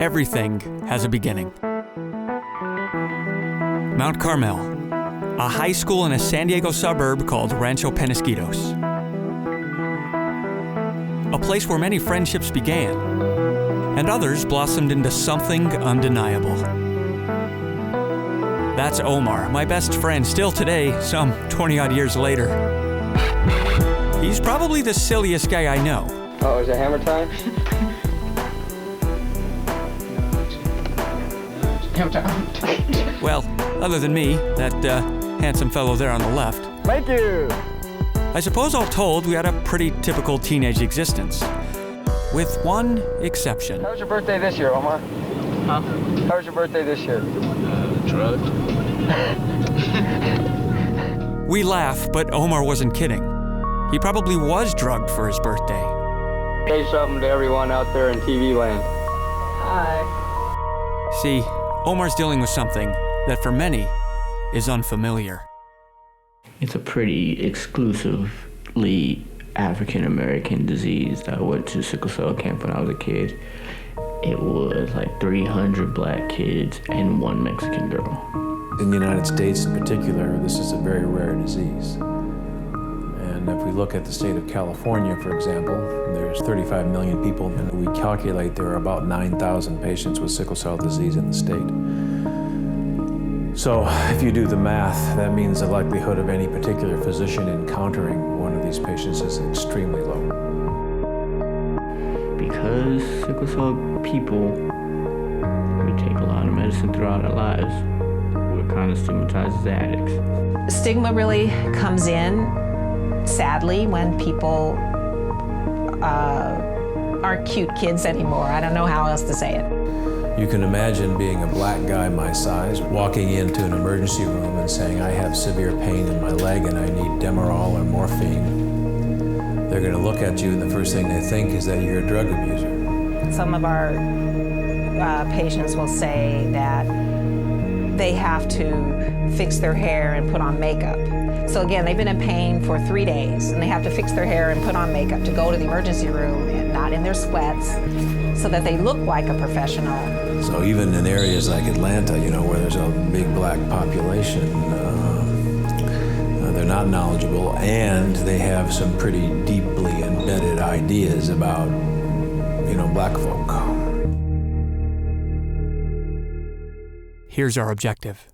Everything has a beginning. Mount Carmel, a high school in a San Diego suburb called Rancho Penasquitos. A place where many friendships began, and others blossomed into something undeniable. That's Omar, my best friend still today, some 20-odd years later. He's probably the silliest guy I know. Oh, is it hammer time? Well, other than me, that handsome fellow there on the left. Thank you! I suppose all told, we had a pretty typical teenage existence. With one exception. How was your birthday this year, Omar? Huh? How was your birthday this year? Drugged. We laugh, but Omar wasn't kidding. He probably was drugged for his birthday. Say something to everyone out there in TV land. Hi. See, Omar's dealing with something that for many is unfamiliar. It's a pretty exclusively African-American disease. I went to Sickle Cell camp when I was a kid. It was like 300 black kids and one Mexican girl. In the United States in particular, this is a very rare disease. And if we look at the state of California, for example, there's 35 million people, and we calculate there are about 9,000 patients with sickle cell disease in the state. So if you do the math, that means the likelihood of any particular physician encountering one of these patients is extremely low. Because sickle cell people, we take a lot of medicine throughout our lives. We're kind of stigmatized as addicts. Stigma really comes in, sadly, when people aren't cute kids anymore. I don't know how else to say it. You can imagine being a black guy my size, walking into an emergency room and saying, I have severe pain in my leg and I need Demerol or morphine. They're gonna look at you and the first thing they think is that you're a drug abuser. Some of our patients will say that they have to fix their hair and put on makeup. So again, they've been in pain for 3 days and they have to fix their hair and put on makeup to go to the emergency room and not in their sweats so that they look like a professional. So even in areas like Atlanta, you know, where there's a big black population, they're not knowledgeable and they have some pretty deeply embedded ideas about, you know, black folk. Here's our objective: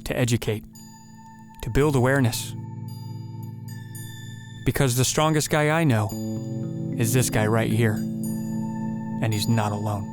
to educate, to build awareness. Because the strongest guy I know is this guy right here, and he's not alone.